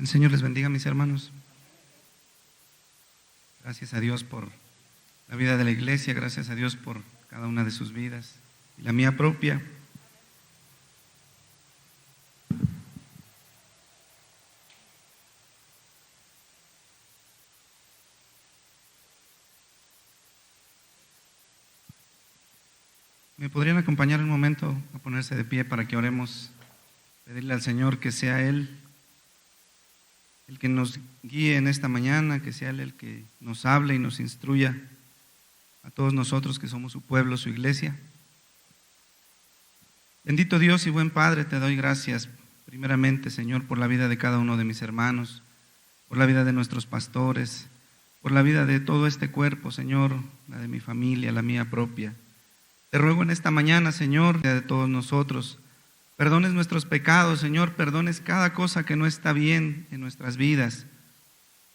El Señor les bendiga, mis hermanos. Gracias a Dios por la vida de la iglesia, gracias a Dios por cada una de sus vidas y la mía propia. ¿Me podrían acompañar un momento a ponerse de pie para que oremos? Pedirle al Señor que sea Él el que nos guíe en esta mañana, que sea Él el que nos hable y nos instruya a todos nosotros que somos su pueblo, su iglesia. Bendito Dios y buen Padre, te doy gracias primeramente, Señor, por la vida de cada uno de mis hermanos, por la vida de nuestros pastores, por la vida de todo este cuerpo, Señor, la de mi familia, la mía propia. Te ruego en esta mañana, Señor, de todos nosotros, perdones nuestros pecados, Señor, perdones cada cosa que no está bien en nuestras vidas.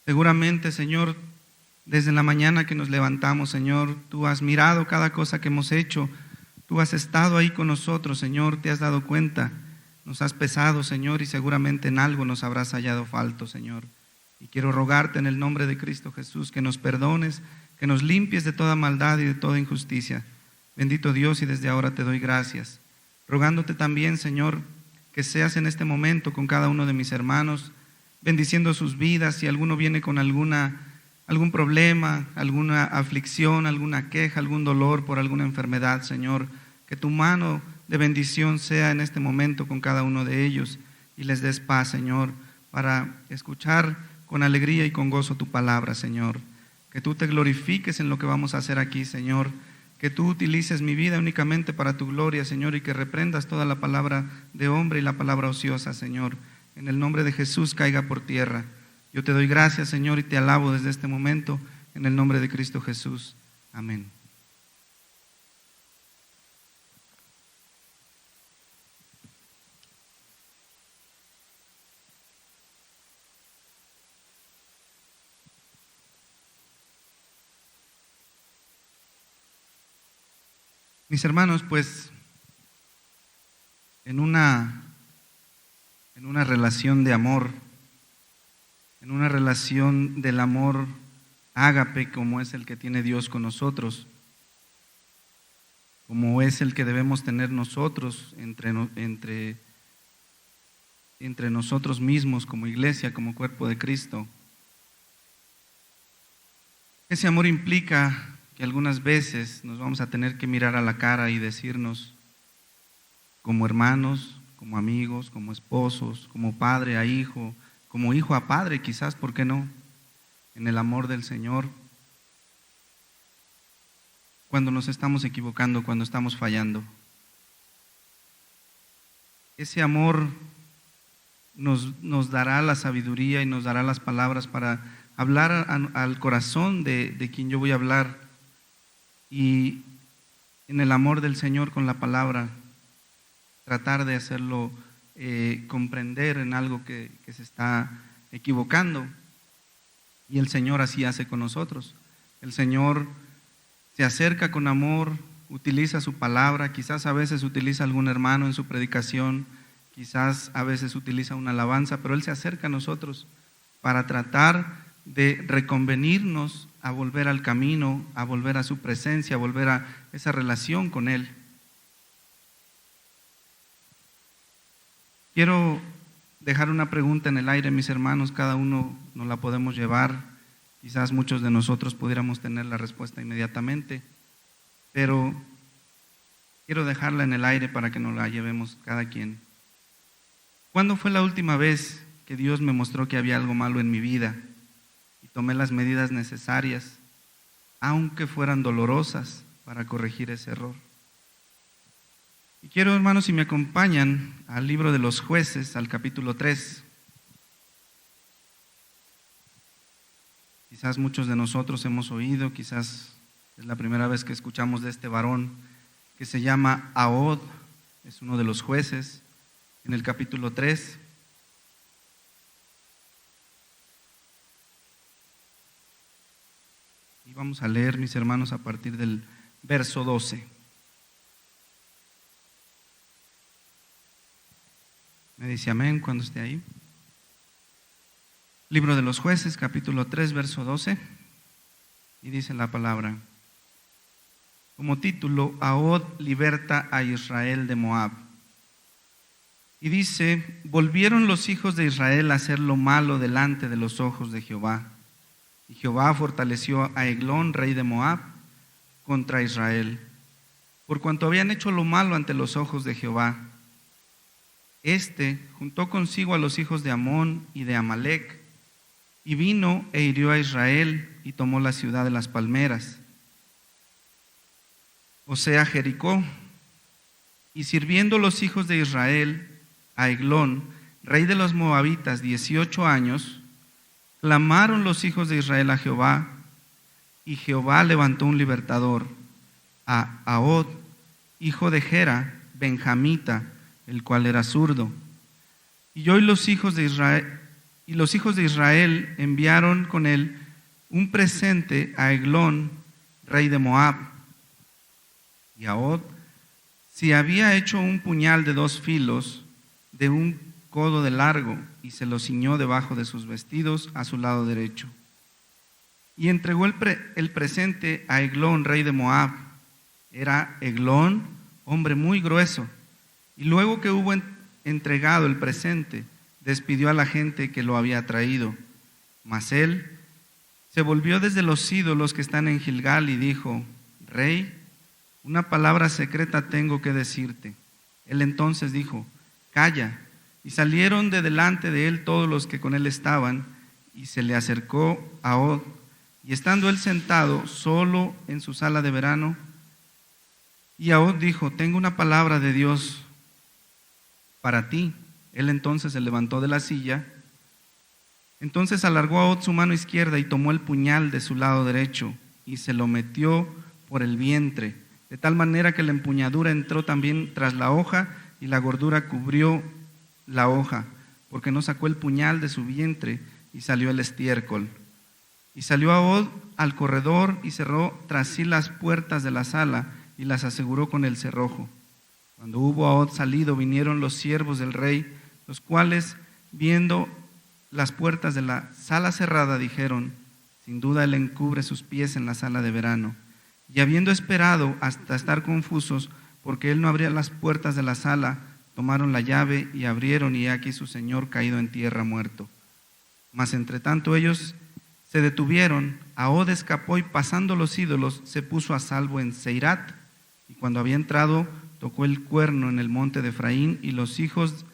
Seguramente, Señor, desde la mañana que nos levantamos, Señor, tú has mirado cada cosa que hemos hecho, tú has estado ahí con nosotros, Señor, te has dado cuenta, nos has pesado, Señor, y seguramente en algo nos habrás hallado falto, Señor. Y quiero rogarte en el nombre de Cristo Jesús que nos perdones, que nos limpies de toda maldad y de toda injusticia. Bendito Dios, y desde ahora te doy gracias. Rogándote también, Señor, que seas en este momento con cada uno de mis hermanos, bendiciendo sus vidas. Si alguno viene con algún problema, alguna aflicción, alguna queja, algún dolor por alguna enfermedad, Señor, que tu mano de bendición sea en este momento con cada uno de ellos y les des paz, Señor, para escuchar con alegría y con gozo tu palabra, Señor. Que tú te glorifiques en lo que vamos a hacer aquí, Señor. Que tú utilices mi vida únicamente para tu gloria, Señor, y que reprendas toda la palabra de hombre y la palabra ociosa, Señor. En el nombre de Jesús caiga por tierra. Yo te doy gracias, Señor, y te alabo desde este momento, en el nombre de Cristo Jesús. Amén. Mis hermanos, pues, en una relación de amor, en una relación del amor ágape como es el que tiene Dios con nosotros, como es el que debemos tener nosotros entre nosotros mismos como iglesia, como cuerpo de Cristo. Ese amor implica que algunas veces nos vamos a tener que mirar a la cara y decirnos como hermanos, como amigos, como esposos, como padre a hijo, como hijo a padre, quizás, ¿por qué no? En el amor del Señor, cuando nos estamos equivocando, cuando estamos fallando. Ese amor nos dará la sabiduría y nos dará las palabras para hablar al corazón de quien yo voy a hablar, y en el amor del Señor con la palabra tratar de hacerlo comprender en algo que se está equivocando. Y el Señor así hace con nosotros. El Señor se acerca con amor, utiliza su palabra, quizás a veces utiliza algún hermano en su predicación, quizás a veces utiliza una alabanza, pero Él se acerca a nosotros para tratar de reconvenirnos a volver al camino, a volver a su presencia, a volver a esa relación con Él. Quiero dejar una pregunta en el aire, mis hermanos, cada uno nos la podemos llevar, quizás muchos de nosotros pudiéramos tener la respuesta inmediatamente, pero quiero dejarla en el aire para que nos la llevemos cada quien. ¿Cuándo fue la última vez que Dios me mostró que había algo malo en mi vida y tomé las medidas necesarias, aunque fueran dolorosas, para corregir ese error? Y quiero, hermanos, si me acompañan al libro de los Jueces, al capítulo 3. Quizás muchos de nosotros hemos oído, quizás es la primera vez que escuchamos de este varón que se llama Ahod, es uno de los jueces, en el capítulo 3. Y vamos a leer, mis hermanos, a partir del verso 12. Me dice amén cuando esté ahí. Libro de los Jueces, capítulo 3, verso 12, y dice la palabra, como título, Ahod liberta a Israel de Moab. Y dice, volvieron los hijos de Israel a hacer lo malo delante de los ojos de Jehová. Y Jehová fortaleció a Eglón, rey de Moab, contra Israel, por cuanto habían hecho lo malo ante los ojos de Jehová. Este juntó consigo a los hijos de Amón y de Amalec, y vino e hirió a Israel, y tomó la ciudad de las palmeras, o sea, Jericó. Y sirviendo los hijos de Israel a Eglón, rey de los moabitas, 18 años, clamaron los hijos de Israel a Jehová, y Jehová levantó un libertador, a Ahod, hijo de Gera, benjamita, el cual era zurdo. Y hoy los hijos de Israel enviaron con él un presente a Eglón, rey de Moab. Y Ahod se había hecho un puñal de 2 filos, de un codo de largo, y se lo ciñó debajo de sus vestidos a su lado derecho. Y entregó el presente a Eglón, rey de Moab. Era Eglón, hombre muy grueso. Y luego que hubo entregado el presente, despidió a la gente que lo había traído. Mas él se volvió desde los ídolos que están en Gilgal y dijo, Rey, una palabra secreta tengo que decirte. Él entonces dijo, Calla. Y salieron de delante de él todos los que con él estaban, y se le acercó a Ahod, y estando él sentado solo en su sala de verano, y Ahod dijo, tengo una palabra de Dios para ti. Él entonces se levantó de la silla. Entonces alargó Ahod su mano izquierda y tomó el puñal de su lado derecho, y se lo metió por el vientre, de tal manera que la empuñadura entró también tras la hoja, y la gordura cubrió la hoja, porque no sacó el puñal de su vientre, y salió el estiércol. Y salió Ahod al corredor, y cerró tras sí las puertas de la sala, y las aseguró con el cerrojo. Cuando hubo Ahod salido, vinieron los siervos del rey, los cuales, viendo las puertas de la sala cerrada, dijeron, sin duda él encubre sus pies en la sala de verano. Y habiendo esperado hasta estar confusos, porque él no abría las puertas de la sala, tomaron la llave y abrieron, y aquí su señor caído en tierra muerto. Mas entre tanto ellos se detuvieron. Ahod escapó y pasando los ídolos se puso a salvo en Seirat, y cuando había entrado tocó el cuerno en el monte de Efraín, y los hijos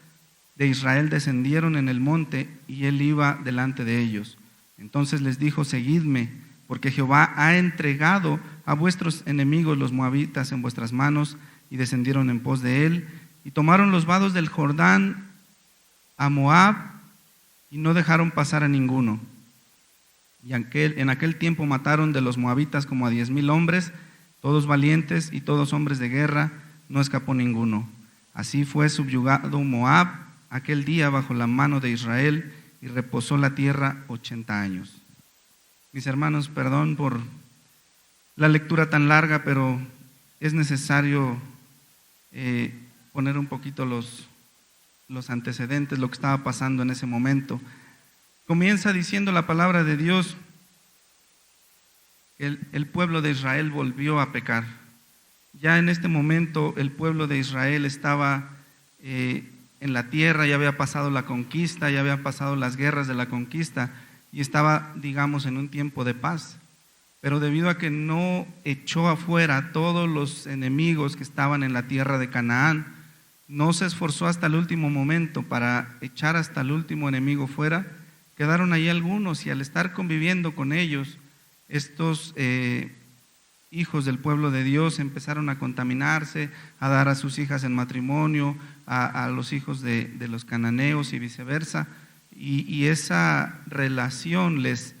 de Israel descendieron en el monte, y él iba delante de ellos. Entonces les dijo, seguidme, porque Jehová ha entregado a vuestros enemigos los moabitas en vuestras manos. Y descendieron en pos de él, y tomaron los vados del Jordán a Moab, y no dejaron pasar a ninguno. Y en aquel tiempo mataron de los moabitas como a 10,000 hombres, todos valientes y todos hombres de guerra, no escapó ninguno. Así fue subyugado Moab aquel día bajo la mano de Israel, y reposó la tierra 80 años. Mis hermanos, perdón por la lectura tan larga, pero es necesario poner un poquito los antecedentes, lo que estaba pasando en ese momento. Comienza diciendo la palabra de Dios que el pueblo de Israel volvió a pecar. Ya en este momento el pueblo de Israel estaba en la tierra, ya había pasado la conquista, ya habían pasado las guerras de la conquista, y estaba, digamos, en un tiempo de paz. Pero debido a que no echó afuera a todos los enemigos que estaban en la tierra de Canaán, no se esforzó hasta el último momento para echar hasta el último enemigo fuera, quedaron ahí algunos, y al estar conviviendo con ellos, estos hijos del pueblo de Dios empezaron a contaminarse, a dar a sus hijas en matrimonio, a los hijos de los cananeos y viceversa, y esa relación les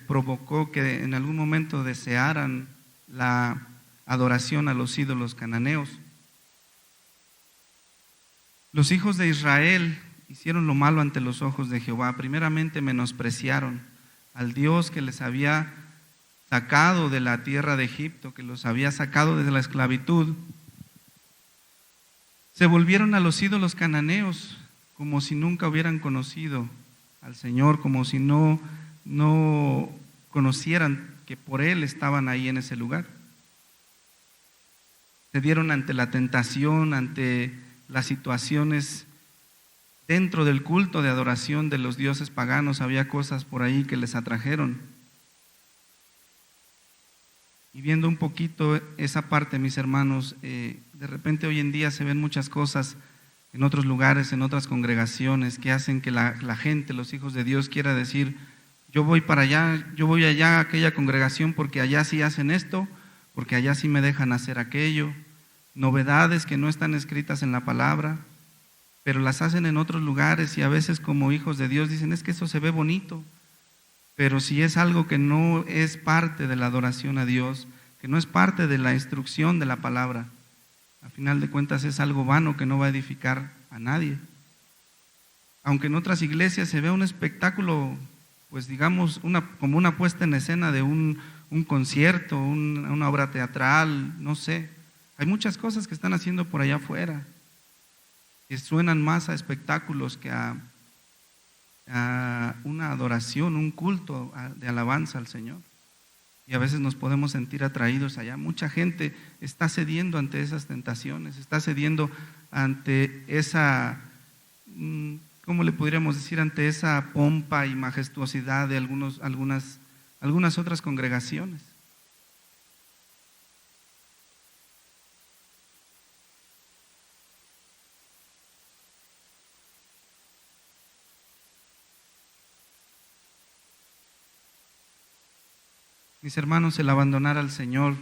provocó que en algún momento desearan la adoración a los ídolos cananeos. Los hijos de Israel hicieron lo malo ante los ojos de Jehová. Primeramente menospreciaron al Dios que les había sacado de la tierra de Egipto, que los había sacado desde la esclavitud. Se volvieron a los ídolos cananeos como si nunca hubieran conocido al Señor, como si no conocieran que por Él estaban ahí en ese lugar. Se dieron ante la tentación, ante las situaciones dentro del culto de adoración de los dioses paganos. Había cosas por ahí que les atrajeron. Y viendo un poquito esa parte, mis hermanos, de repente hoy en día se ven muchas cosas en otros lugares, en otras congregaciones, que hacen que la gente, los hijos de Dios, quiera decir: yo voy para allá, yo voy allá a aquella congregación porque allá sí hacen esto, porque allá sí me dejan hacer aquello. Novedades que no están escritas en la palabra, pero las hacen en otros lugares, y a veces como hijos de Dios dicen: es que eso se ve bonito. Pero si es algo que no es parte de la adoración a Dios, que no es parte de la instrucción de la palabra, a final de cuentas es algo vano que no va a edificar a nadie. Aunque en otras iglesias se vea un espectáculo, pues digamos, como una puesta en escena de un concierto, una obra teatral, no sé. Hay muchas cosas que están haciendo por allá afuera, que suenan más a espectáculos que a una adoración, un culto de alabanza al Señor. Y a veces nos podemos sentir atraídos allá. Mucha gente está cediendo ante esas tentaciones, está cediendo ante esa, ¿cómo le podríamos decir? Ante esa pompa y majestuosidad de algunas otras congregaciones. Mis hermanos, el abandonar al Señor,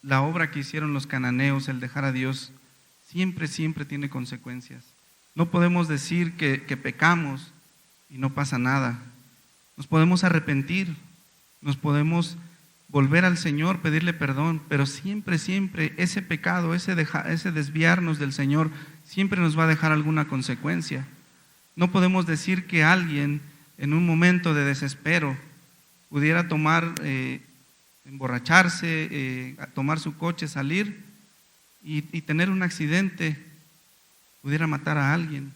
la obra que hicieron los cananeos, el dejar a Dios, siempre tiene consecuencias. No podemos decir que pecamos y no pasa nada. Nos podemos arrepentir, nos podemos volver al Señor, pedirle perdón, pero siempre ese pecado, ese desviarnos del Señor, siempre nos va a dejar alguna consecuencia. No podemos decir que alguien en un momento de desespero pudiera emborracharse, tomar su coche, salir y tener un accidente, pudiera matar a alguien,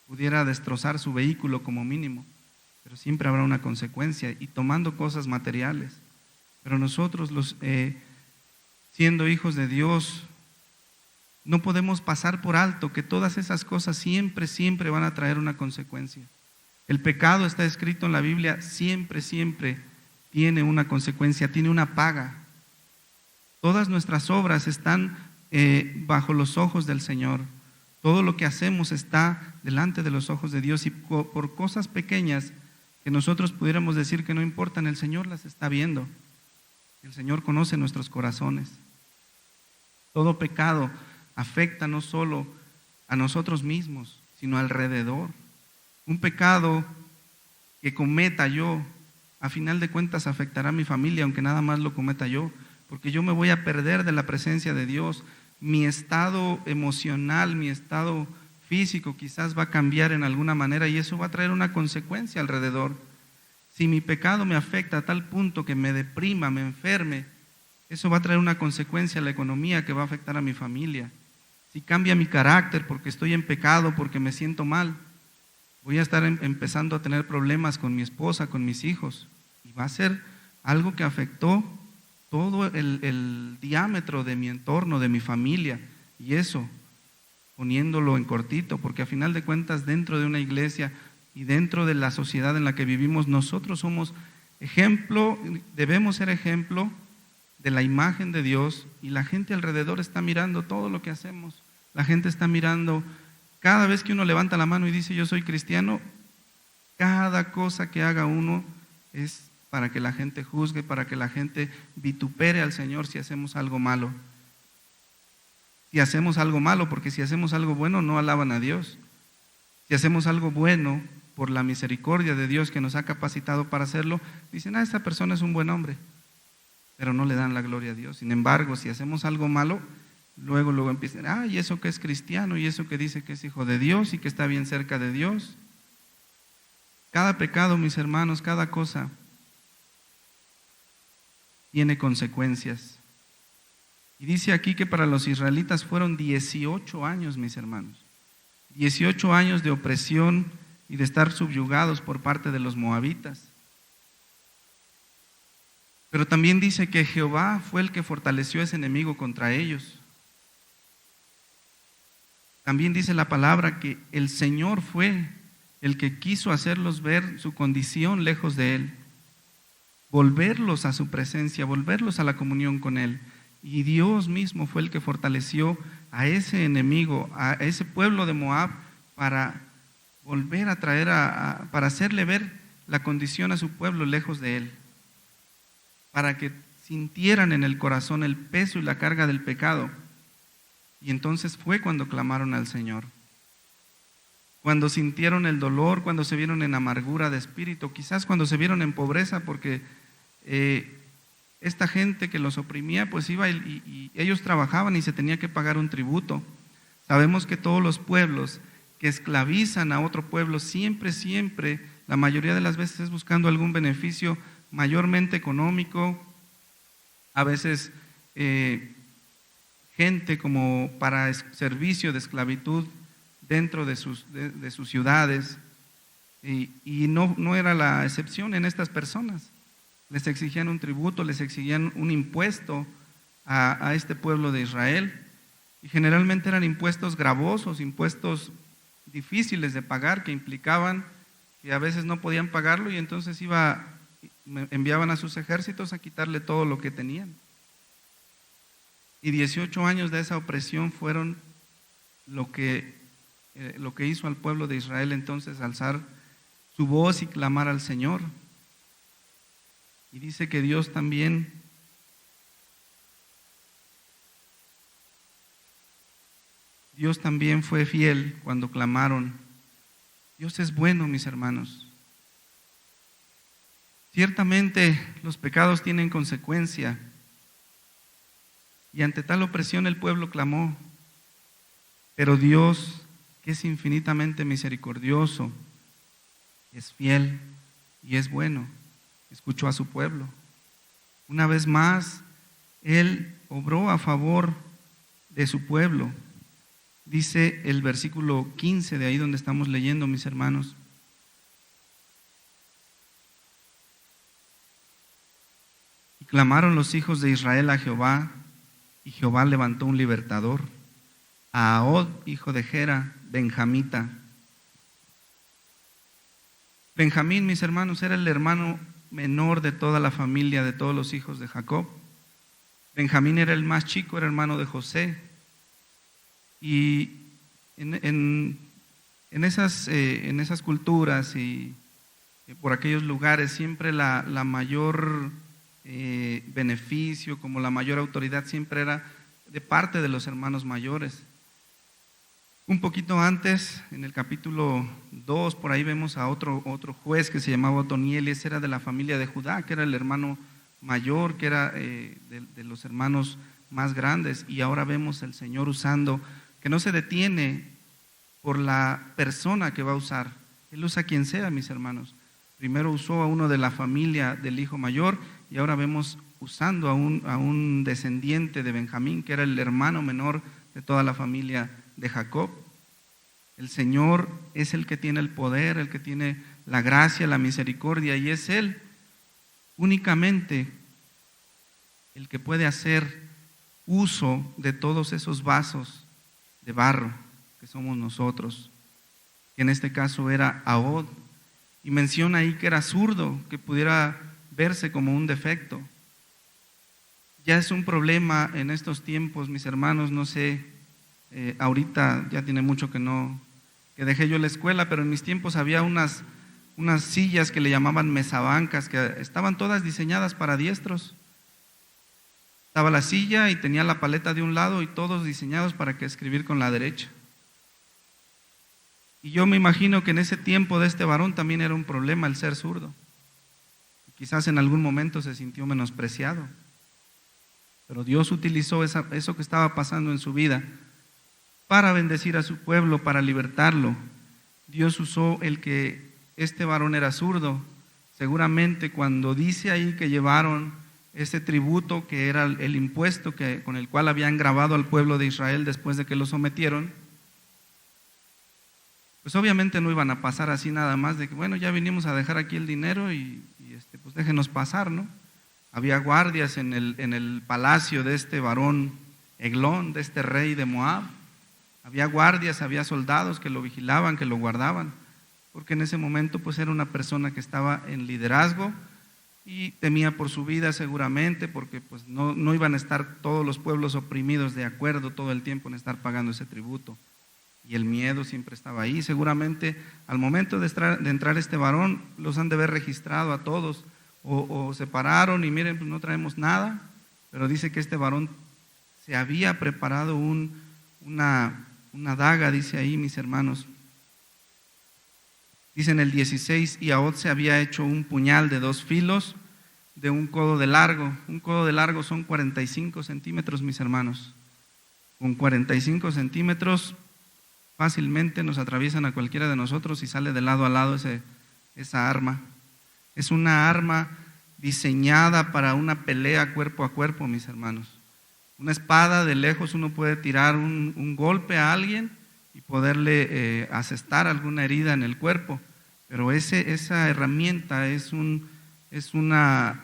pudiera destrozar su vehículo como mínimo, pero siempre habrá una consecuencia, y tomando cosas materiales. Pero nosotros, siendo hijos de Dios, no podemos pasar por alto que todas esas cosas siempre van a traer una consecuencia. El pecado, está escrito en la Biblia, siempre tiene una consecuencia, tiene una paga. Todas nuestras obras están bajo los ojos del Señor. Todo lo que hacemos está delante de los ojos de Dios, y por cosas pequeñas que nosotros pudiéramos decir que no importan, el Señor las está viendo. El Señor conoce nuestros corazones. Todo pecado afecta no solo a nosotros mismos, sino alrededor. Un pecado que cometa yo, a final de cuentas afectará a mi familia, aunque nada más lo cometa yo, porque yo me voy a perder de la presencia de Dios. Mi estado emocional, mi estado físico quizás va a cambiar en alguna manera, y eso va a traer una consecuencia alrededor. Si mi pecado me afecta a tal punto que me deprima, me enferme, eso va a traer una consecuencia a la economía que va a afectar a mi familia. Si cambia mi carácter porque estoy en pecado, porque me siento mal, voy a estar empezando a tener problemas con mi esposa, con mis hijos, y va a ser algo que afectó todo el diámetro de mi entorno, de mi familia, y eso, poniéndolo en cortito, porque a final de cuentas dentro de una iglesia y dentro de la sociedad en la que vivimos, nosotros somos ejemplo, debemos ser ejemplo de la imagen de Dios, y la gente alrededor está mirando todo lo que hacemos. La gente está mirando. Cada vez que uno levanta la mano y dice yo soy cristiano, cada cosa que haga uno es para que la gente juzgue, para que la gente vitupere al Señor si hacemos algo malo. Si hacemos algo malo, porque si hacemos algo bueno no alaban a Dios. Si hacemos algo bueno por la misericordia de Dios que nos ha capacitado para hacerlo, dicen, esta persona es un buen hombre, pero no le dan la gloria a Dios. Sin embargo, si hacemos algo malo, luego empiezan, y eso que es cristiano, y eso que dice que es hijo de Dios y que está bien cerca de Dios. Cada pecado, mis hermanos, cada cosa tiene consecuencias. Y dice aquí que para los israelitas fueron 18 años, mis hermanos. 18 años de opresión y de estar subyugados por parte de los moabitas. Pero también dice que Jehová fue el que fortaleció ese enemigo contra ellos. También dice la palabra que el Señor fue el que quiso hacerlos ver su condición lejos de Él, volverlos a su presencia, volverlos a la comunión con Él. Y Dios mismo fue el que fortaleció a ese enemigo, a ese pueblo de Moab, para volver a traer, para hacerle ver la condición a su pueblo lejos de Él, para que sintieran en el corazón el peso y la carga del pecado. Y entonces fue cuando clamaron al Señor, cuando sintieron el dolor, cuando se vieron en amargura de espíritu, quizás cuando se vieron en pobreza, porque esta gente que los oprimía, pues iba y ellos trabajaban y se tenía que pagar un tributo. Sabemos que todos los pueblos que esclavizan a otro pueblo, siempre, la mayoría de las veces es buscando algún beneficio mayormente económico, a veces gente como para servicio de esclavitud dentro de sus ciudades, y no era la excepción en estas personas. Les exigían un tributo, les exigían un impuesto a este pueblo de Israel, y generalmente eran impuestos gravosos, impuestos difíciles de pagar, que implicaban que a veces no podían pagarlo, y entonces enviaban a sus ejércitos a quitarle todo lo que tenían. Y 18 años de esa opresión fueron lo que hizo al pueblo de Israel entonces alzar su voz y clamar al Señor. Y dice que Dios también fue fiel cuando clamaron. Dios es bueno, mis hermanos. Ciertamente los pecados tienen consecuencia, y ante tal opresión el pueblo clamó, pero Dios, que es infinitamente misericordioso, es fiel y es bueno, escuchó a su pueblo. Una vez más, Él obró a favor de su pueblo. Dice el versículo 15 de ahí donde estamos leyendo, mis hermanos: y clamaron los hijos de Israel a Jehová, y Jehová levantó un libertador, a Ahod, hijo de Gera, benjamita. Benjamín, mis hermanos, era el hermano menor de toda la familia, de todos los hijos de Jacob. Benjamín era el más chico, era hermano de José. Y en esas culturas y por aquellos lugares, siempre la mayor beneficio, como la mayor autoridad, siempre era de parte de los hermanos mayores. Un poquito antes, en el capítulo 2, por ahí vemos a otro juez que se llamaba Otoniel, y ese era de la familia de Judá, que era el hermano mayor, que era de los hermanos más grandes. Y ahora vemos el Señor usando, que no se detiene por la persona que va a usar. Él usa a quien sea, mis hermanos. Primero usó a uno de la familia del hijo mayor, y ahora vemos usando a un descendiente de Benjamín, que era el hermano menor de toda la familia de Jacob. El Señor es el que tiene el poder, el que tiene la gracia, la misericordia, y es Él únicamente el que puede hacer uso de todos esos vasos de barro que somos nosotros, que en este caso era Ahod, y menciona ahí que era zurdo, que pudiera verse como un defecto. Ya es un problema en estos tiempos, mis hermanos, no sé, ahorita ya tiene mucho que dejé yo la escuela, pero en mis tiempos había unas sillas que le llamaban mesabancas, que estaban todas diseñadas para diestros. Estaba la silla y tenía la paleta de un lado, y todos diseñados para que escribir con la derecha. Y yo me imagino que en ese tiempo de este varón también era un problema el ser zurdo. Quizás en algún momento se sintió menospreciado, pero Dios utilizó eso que estaba pasando en su vida para bendecir a su pueblo, para libertarlo. Dios usó el que este varón era zurdo. Seguramente cuando dice ahí que llevaron ese tributo, que era el impuesto con el cual habían grabado al pueblo de Israel después de que lo sometieron, pues obviamente no iban a pasar así nada más de que, bueno, ya vinimos a dejar aquí el dinero pues déjenos pasar, ¿no? Había guardias en el palacio de este varón Eglón, de este rey de Moab. Había guardias, había soldados que lo vigilaban, que lo guardaban, porque en ese momento pues era una persona que estaba en liderazgo y temía por su vida seguramente, porque pues no iban a estar todos los pueblos oprimidos de acuerdo todo el tiempo en estar pagando ese tributo. Y el miedo siempre estaba ahí. Seguramente al momento de entrar este varón, los han de haber registrado a todos, o se pararon y miren, pues no traemos nada, pero dice que este varón se había preparado una daga, dice ahí, mis hermanos. Dice en el 16, y Ahod se había hecho un puñal de 2 filos de un codo de largo. Un codo de largo son 45 centímetros, mis hermanos. Con 45 centímetros fácilmente nos atraviesan a cualquiera de nosotros y sale de lado a lado esa arma. Es una arma diseñada para una pelea cuerpo a cuerpo, mis hermanos. Una espada, de lejos uno puede tirar un golpe a alguien y poderle asestar alguna herida en el cuerpo, pero esa herramienta es una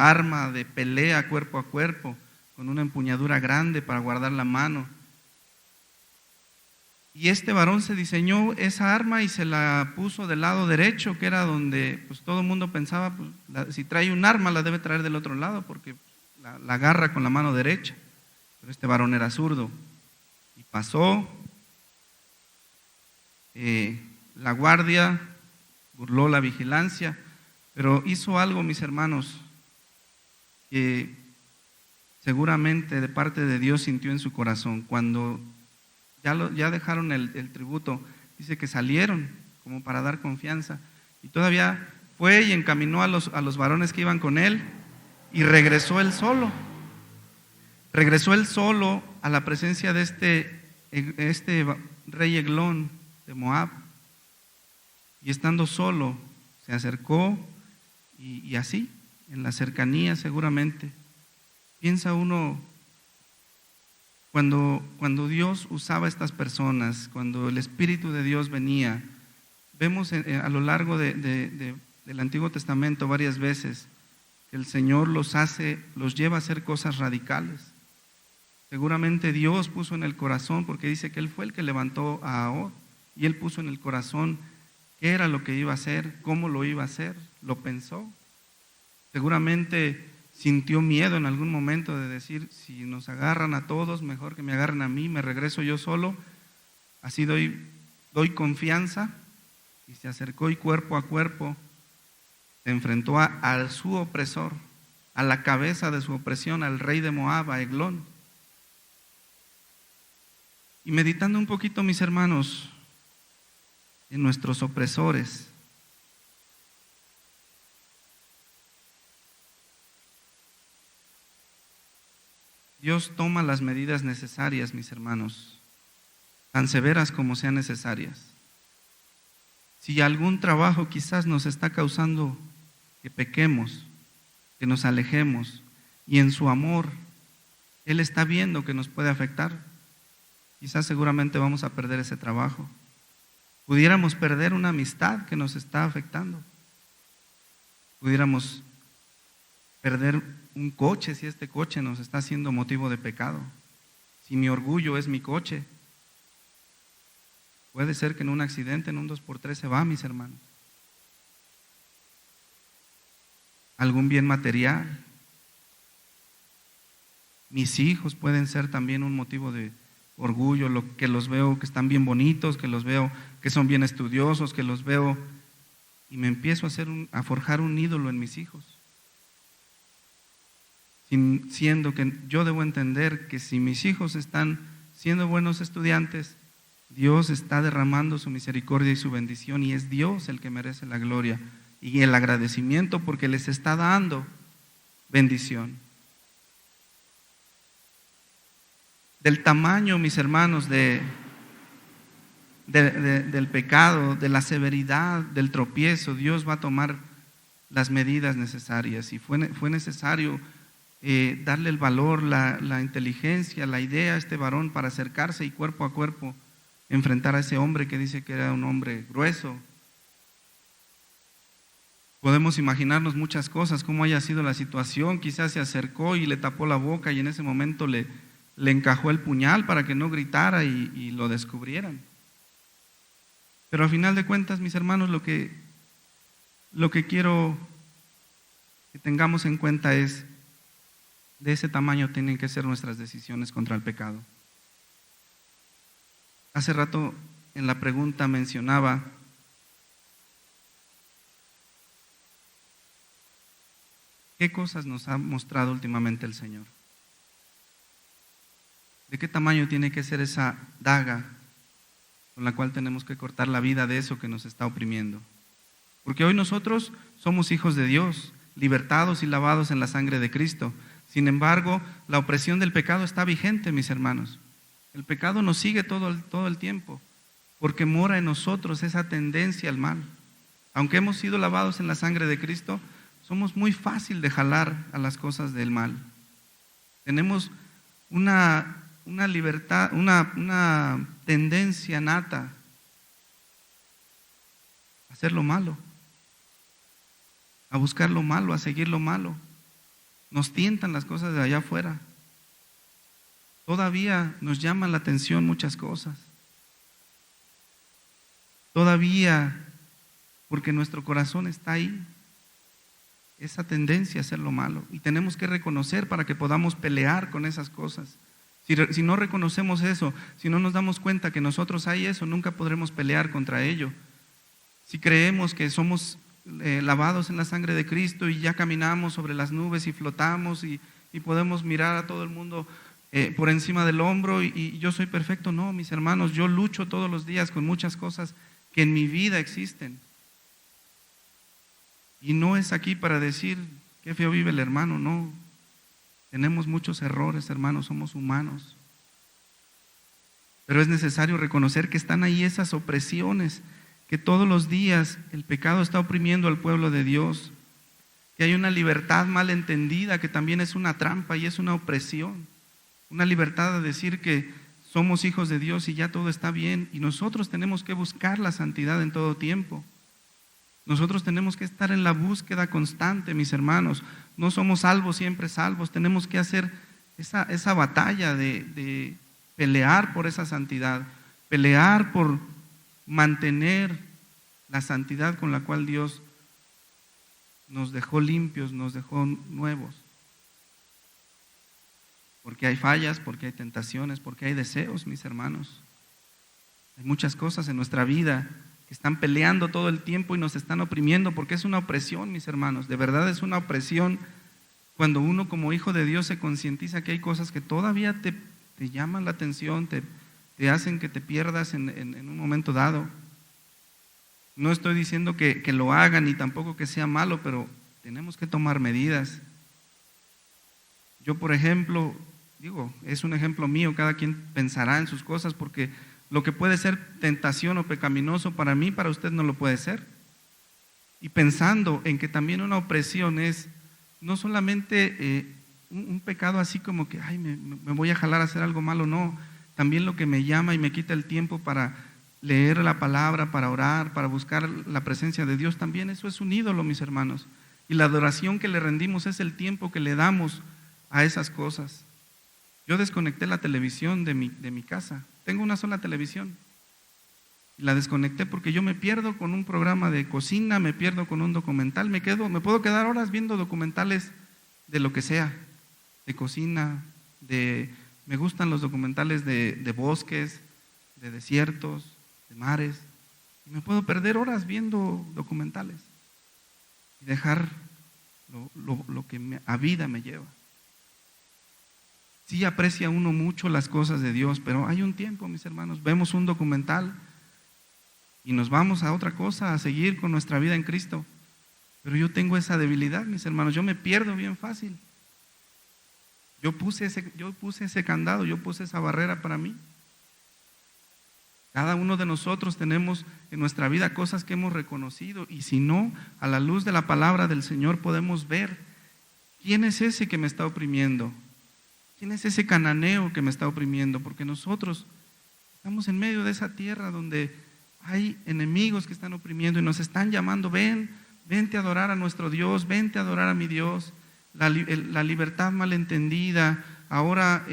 arma de pelea cuerpo a cuerpo, con una empuñadura grande para guardar la mano. Y este varón se diseñó esa arma y se la puso del lado derecho, que era donde pues todo el mundo pensaba, pues, si trae un arma la debe traer del otro lado, porque la agarra con la mano derecha. Pero este varón era zurdo y pasó. La guardia burló la vigilancia, pero hizo algo, mis hermanos, que seguramente de parte de Dios sintió en su corazón. Cuando ya dejaron el tributo, dice que salieron como para dar confianza, y todavía fue y encaminó a los varones que iban con él, y regresó él solo a la presencia de este rey Eglón de Moab, y estando solo se acercó y así, en la cercanía seguramente, piensa uno, cuando Dios usaba a estas personas, cuando el Espíritu de Dios venía, vemos a lo largo del Antiguo Testamento varias veces que el Señor los lleva a hacer cosas radicales. Seguramente Dios puso en el corazón, porque dice que Él fue el que levantó a Ahod, y Él puso en el corazón qué era lo que iba a hacer, cómo lo iba a hacer, lo pensó. Seguramente sintió miedo en algún momento de decir, si nos agarran a todos, mejor que me agarren a mí, me regreso yo solo, así doy confianza, y se acercó y cuerpo a cuerpo se enfrentó a su opresor, a la cabeza de su opresión, al rey de Moab, a Eglón. Y meditando un poquito, mis hermanos, en nuestros opresores, Dios toma las medidas necesarias, mis hermanos, tan severas como sean necesarias. Si algún trabajo quizás nos está causando que pequemos, que nos alejemos, y en su amor Él está viendo que nos puede afectar, quizás seguramente vamos a perder ese trabajo. Pudiéramos perder una amistad que nos está afectando. Pudiéramos perder un coche si este coche nos está haciendo motivo de pecado. Si mi orgullo es mi coche, puede ser que en un accidente, en un 2x3 se va, mis hermanos. Algún bien material. Mis hijos pueden ser también un motivo de orgullo, que los veo que están bien bonitos, que los veo que son bien estudiosos, que los veo y me empiezo a forjar un ídolo en mis hijos. Siendo que yo debo entender que si mis hijos están siendo buenos estudiantes, Dios está derramando su misericordia y su bendición, y es Dios el que merece la gloria y el agradecimiento porque les está dando bendición. Del tamaño, mis hermanos, del pecado, de la severidad del tropiezo, Dios va a tomar las medidas necesarias, y fue necesario darle el valor, la inteligencia, la idea a este varón para acercarse y cuerpo a cuerpo enfrentar a ese hombre que dice que era un hombre grueso. Podemos imaginarnos muchas cosas, cómo haya sido la situación. Quizás se acercó y le tapó la boca y en ese momento le encajó el puñal para que no gritara y lo descubrieran. Pero al final de cuentas, mis hermanos, lo que quiero que tengamos en cuenta es, de ese tamaño tienen que ser nuestras decisiones contra el pecado. Hace rato en la pregunta mencionaba qué cosas nos ha mostrado últimamente el Señor. ¿De qué tamaño tiene que ser esa daga con la cual tenemos que cortar la vida de eso que nos está oprimiendo? Porque hoy nosotros somos hijos de Dios, libertados y lavados en la sangre de Cristo. Sin embargo, la opresión del pecado está vigente, mis hermanos. El pecado nos sigue todo el tiempo, porque mora en nosotros esa tendencia al mal. Aunque hemos sido lavados en la sangre de Cristo, somos muy fácil de jalar a las cosas del mal. Tenemos una libertad, una tendencia nata a hacer lo malo, a buscar lo malo, a seguir lo malo. Nos tientan las cosas de allá afuera. Todavía nos llaman la atención muchas cosas. Todavía, porque nuestro corazón está ahí, esa tendencia a hacer lo malo. Y tenemos que reconocer para que podamos pelear con esas cosas. Si no reconocemos eso, si no nos damos cuenta que nosotros hay eso, nunca podremos pelear contra ello. Si creemos que somos lavados en la sangre de Cristo y ya caminamos sobre las nubes y flotamos y podemos mirar a todo el mundo por encima del hombro y yo soy perfecto, no, mis hermanos, yo lucho todos los días con muchas cosas que en mi vida existen. Y no es aquí para decir qué feo vive el hermano, no. Tenemos muchos errores, hermanos, somos humanos. Pero es necesario reconocer que están ahí esas opresiones, que todos los días el pecado está oprimiendo al pueblo de Dios, que hay una libertad mal entendida que también es una trampa y es una opresión, una libertad de decir que somos hijos de Dios y ya todo está bien, y nosotros tenemos que buscar la santidad en todo tiempo. Nosotros tenemos que estar en la búsqueda constante, mis hermanos. No somos salvos, siempre salvos. Tenemos que hacer esa batalla de pelear por esa santidad, pelear por mantener la santidad con la cual Dios nos dejó limpios, nos dejó nuevos. Porque hay fallas, porque hay tentaciones, porque hay deseos, mis hermanos. Hay muchas cosas en nuestra vida que están peleando todo el tiempo y nos están oprimiendo, porque es una opresión, mis hermanos. De verdad es una opresión cuando uno como hijo de Dios se concientiza que hay cosas que todavía te llaman la atención, te hacen que te pierdas en un momento dado. No estoy diciendo que lo hagan ni tampoco que sea malo, pero tenemos que tomar medidas. Yo, por ejemplo, es un ejemplo mío, cada quien pensará en sus cosas, porque lo que puede ser tentación o pecaminoso para mí, para usted no lo puede ser. Y pensando en que también una opresión es no solamente un pecado así como que me voy a jalar a hacer algo malo, no. También lo que me llama y me quita el tiempo para leer la palabra, para orar, para buscar la presencia de Dios, también eso es un ídolo, mis hermanos. Y la adoración que le rendimos es el tiempo que le damos a esas cosas. Yo desconecté la televisión de mi casa. Tengo una sola televisión. Y la desconecté porque yo me pierdo con un programa de cocina, me pierdo con un documental, me puedo quedar horas viendo documentales de lo que sea, de cocina, me gustan los documentales de bosques, de desiertos, de mares. Y me puedo perder horas viendo documentales y dejar lo que a vida me lleva. Sí aprecia uno mucho las cosas de Dios, pero hay un tiempo, mis hermanos, vemos un documental y nos vamos a otra cosa, a seguir con nuestra vida en Cristo. Pero yo tengo esa debilidad, mis hermanos, yo me pierdo bien fácil. Yo puse ese candado, yo puse esa barrera para mí. Cada uno de nosotros tenemos en nuestra vida cosas que hemos reconocido, y si no, a la luz de la palabra del Señor podemos ver quién es ese que me está oprimiendo. ¿Quién es ese cananeo que me está oprimiendo? Porque nosotros Estamos en medio de esa tierra donde hay enemigos que están oprimiendo y nos están llamando, vente a adorar a nuestro Dios, vente a adorar a mi Dios. La libertad malentendida, ahora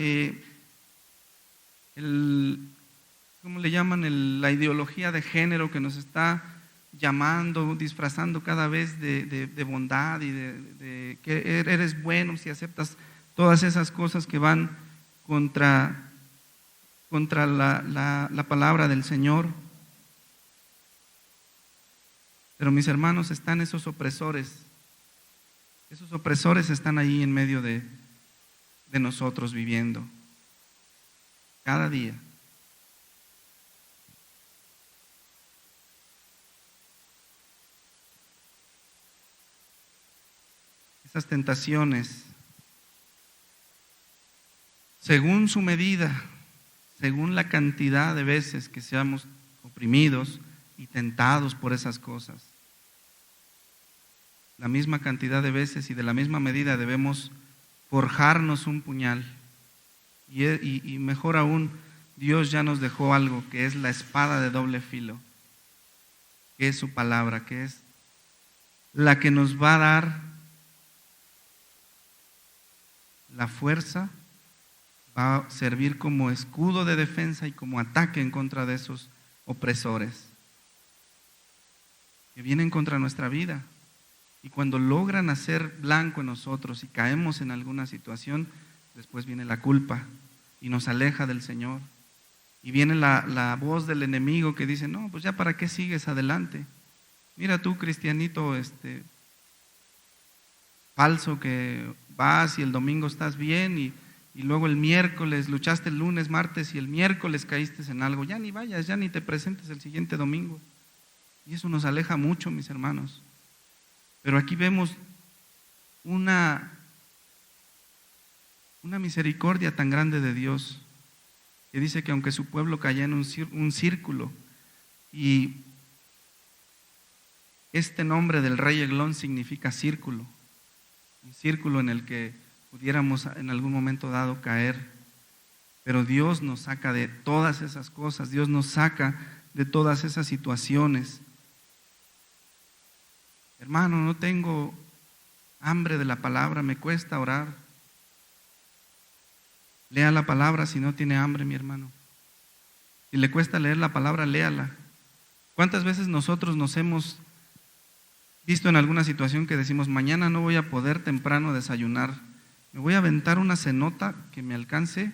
¿cómo le llaman? La ideología de género que nos está llamando, disfrazando cada vez de bondad y de que eres bueno si aceptas todas esas cosas que van contra la palabra del Señor. Pero mis hermanos, están esos opresores están ahí en medio de nosotros viviendo cada día. Esas tentaciones, según su medida, según la cantidad de veces que seamos oprimidos y tentados por esas cosas, la misma cantidad de veces y de la misma medida debemos forjarnos un puñal. Y mejor aún, Dios ya nos dejó algo que es la espada de doble filo, que es su palabra, que es la que nos va a dar la fuerza, va a servir como escudo de defensa y como ataque en contra de esos opresores que vienen contra nuestra vida. Y cuando logran hacer blanco en nosotros y caemos en alguna situación, después viene la culpa y nos aleja del Señor. Y viene la voz del enemigo que dice, no, pues ya para qué sigues adelante. Mira tú, cristianito falso, que vas y el domingo estás bien y luego el miércoles luchaste el lunes, martes y el miércoles caíste en algo. Ya ni vayas, ya ni te presentes el siguiente domingo. Y eso nos aleja mucho, mis hermanos. Pero aquí vemos una misericordia tan grande de Dios, que dice que aunque su pueblo caía en un círculo, y este nombre del rey Eglón significa círculo, un círculo en el que pudiéramos en algún momento dado caer, pero Dios nos saca de todas esas cosas, Dios nos saca de todas esas situaciones. Hermano, no tengo hambre de la palabra, me cuesta orar. Lea la palabra si no tiene hambre, mi hermano. Si le cuesta leer la palabra, léala. ¿Cuántas veces nosotros nos hemos visto en alguna situación que decimos, mañana no voy a poder temprano desayunar, me voy a aventar una cenota que me alcance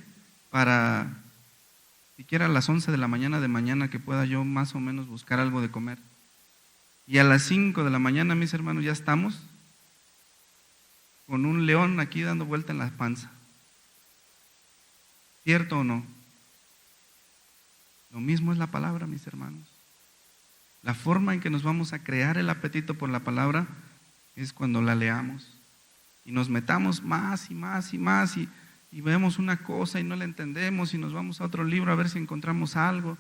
para siquiera a las 11 de la mañana que pueda yo más o menos buscar algo de comer? Y a las 5 de la mañana, mis hermanos, ya estamos con un león aquí dando vuelta en la panza. ¿Cierto o no? Lo mismo es la palabra, mis hermanos. La forma en que nos vamos a crear el apetito por la palabra es cuando la leamos y nos metamos más y más y más y vemos una cosa y no la entendemos y nos vamos a otro libro a ver si encontramos algo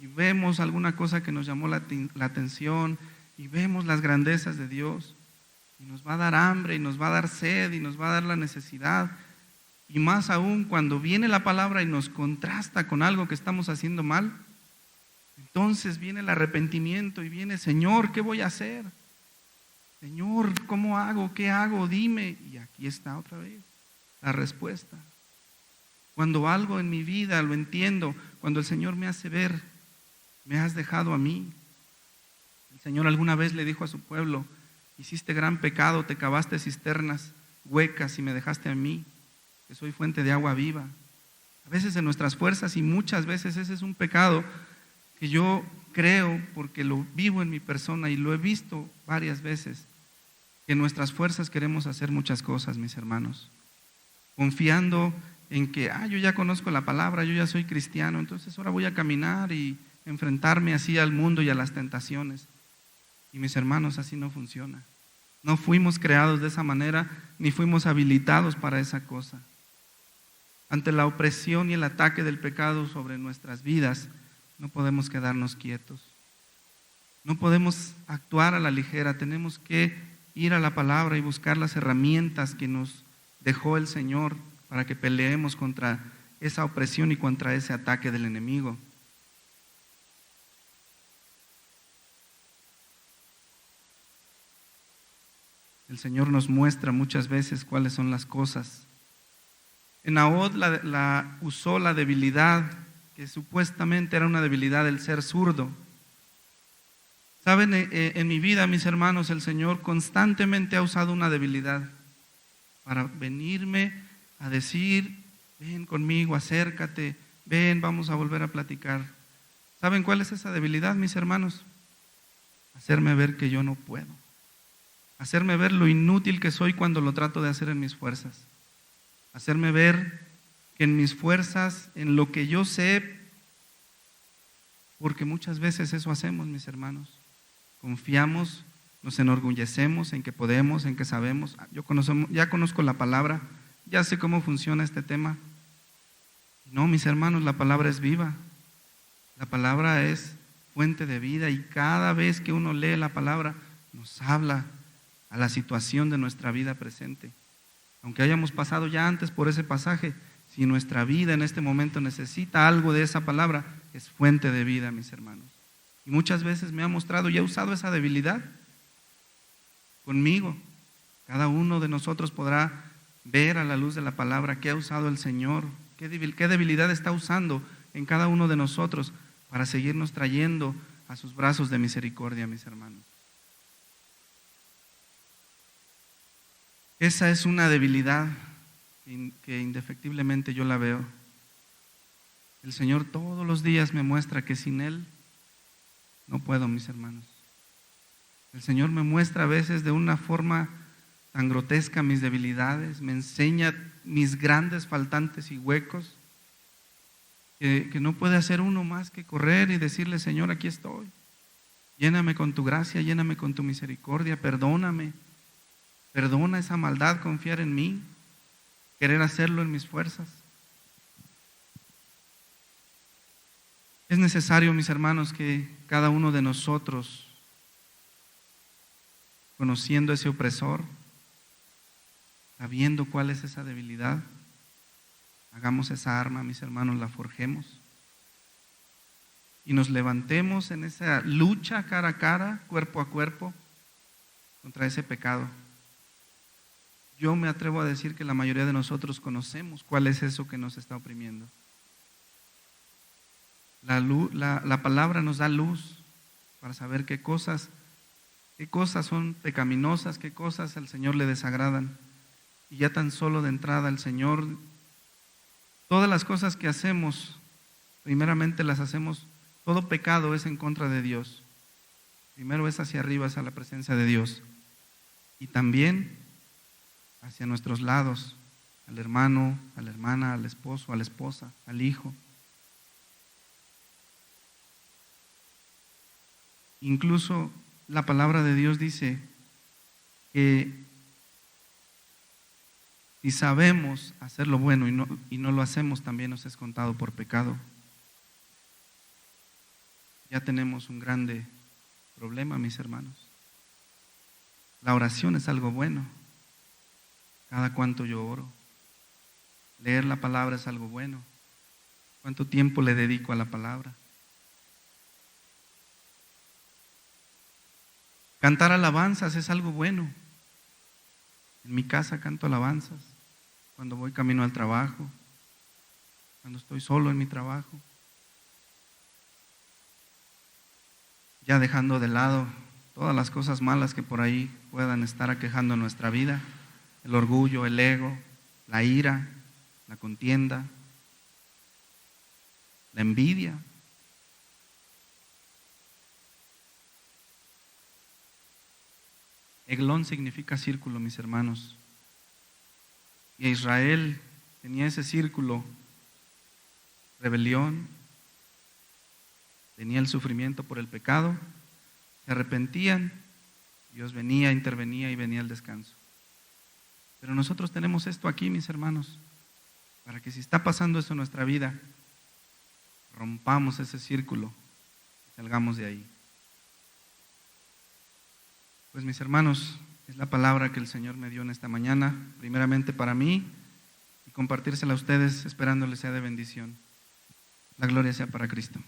y vemos alguna cosa que nos llamó la atención y vemos las grandezas de Dios y nos va a dar hambre y nos va a dar sed y nos va a dar la necesidad. Y más aún cuando viene la palabra y nos contrasta con algo que estamos haciendo mal, entonces viene el arrepentimiento y viene, Señor, ¿qué voy a hacer? Señor, ¿cómo hago? ¿Qué hago? Dime. Y aquí está otra vez la respuesta. Cuando algo en mi vida lo entiendo, cuando el Señor me hace ver, me has dejado a mí. El Señor alguna vez le dijo a su pueblo, hiciste gran pecado, te cavaste cisternas huecas y me dejaste a mí, que soy fuente de agua viva. A veces en nuestras fuerzas y muchas veces ese es un pecado que yo creo, porque lo vivo en mi persona y lo he visto varias veces, que en nuestras fuerzas queremos hacer muchas cosas, mis hermanos, confiando en que, yo ya conozco la palabra, yo ya soy cristiano, entonces ahora voy a caminar y enfrentarme así al mundo y a las tentaciones. Y mis hermanos, así no funciona. No fuimos creados de esa manera, ni fuimos habilitados para esa cosa. Ante la opresión y el ataque del pecado sobre nuestras vidas, no podemos quedarnos quietos. No podemos actuar a la ligera, tenemos que ir a la palabra y buscar las herramientas que nos dejó el Señor para que peleemos contra esa opresión y contra ese ataque del enemigo. El Señor nos muestra muchas veces cuáles son las cosas. En Nahod usó la debilidad, que supuestamente era una debilidad del ser zurdo. Saben, en mi vida, mis hermanos, el Señor constantemente ha usado una debilidad para venirme a decir: ven conmigo, acércate, ven, vamos a volver a platicar. ¿Saben cuál es esa debilidad, mis hermanos? Hacerme ver que yo no puedo. Hacerme ver lo inútil que soy cuando lo trato de hacer en mis fuerzas. Hacerme ver que en mis fuerzas, en lo que yo sé, porque muchas veces eso hacemos, mis hermanos. Confiamos, nos enorgullecemos en que podemos, en que sabemos. Ya conozco la palabra, ya sé cómo funciona este tema. No, mis hermanos, la palabra es viva. La palabra es fuente de vida y cada vez que uno lee la palabra nos habla a la situación de nuestra vida presente. Aunque hayamos pasado ya antes por ese pasaje, si nuestra vida en este momento necesita algo de esa palabra, es fuente de vida, mis hermanos. Y muchas veces me ha mostrado y he usado esa debilidad conmigo. Cada uno de nosotros podrá ver a la luz de la palabra qué ha usado el Señor, qué debilidad está usando en cada uno de nosotros para seguirnos trayendo a sus brazos de misericordia, mis hermanos. Esa es una debilidad que indefectiblemente yo la veo. El Señor todos los días me muestra que sin Él no puedo, mis hermanos. El Señor me muestra a veces de una forma tan grotesca mis debilidades, me enseña mis grandes faltantes y huecos, que no puede hacer uno más que correr y decirle: Señor, aquí estoy. Lléname con tu gracia, lléname con tu misericordia, perdóname. Perdona esa maldad, confiar en mí, querer hacerlo en mis fuerzas. Es necesario, mis hermanos, que cada uno de nosotros, conociendo ese opresor, sabiendo cuál es esa debilidad, hagamos esa arma, mis hermanos, la forjemos y nos levantemos en esa lucha cara a cara, cuerpo a cuerpo, contra ese pecado. Yo me atrevo a decir que la mayoría de nosotros conocemos cuál es eso que nos está oprimiendo. La palabra nos da luz para saber qué cosas son pecaminosas, qué cosas al Señor le desagradan. Y ya tan solo de entrada el Señor, todas las cosas que hacemos, primeramente las hacemos, todo pecado es en contra de Dios. Primero es hacia arriba, es a la presencia de Dios. Y también hacia nuestros lados, al hermano, a la hermana, al esposo, a la esposa, al hijo. Incluso la palabra de Dios dice que si sabemos hacer lo bueno y no lo hacemos, también nos es contado por pecado. Ya tenemos un grande problema, mis hermanos. La oración es algo bueno. Cada cuanto yo oro. Leer la palabra es algo bueno. ¿Cuánto tiempo le dedico a la palabra? Cantar alabanzas es algo bueno. En mi casa canto alabanzas. Cuando voy camino al trabajo. Cuando estoy solo en mi trabajo. Ya dejando de lado todas las cosas malas que por ahí puedan estar aquejando nuestra vida. El orgullo, el ego, la ira, la contienda, la envidia. Eglón significa círculo, mis hermanos. Y Israel tenía ese círculo: rebelión, tenía el sufrimiento por el pecado, se arrepentían, Dios venía, intervenía y venía el descanso. Pero nosotros tenemos esto aquí, mis hermanos, para que si está pasando eso en nuestra vida, rompamos ese círculo y salgamos de ahí. Pues mis hermanos, es la palabra que el Señor me dio en esta mañana, primeramente para mí, y compartírsela a ustedes, esperándoles sea de bendición. La gloria sea para Cristo.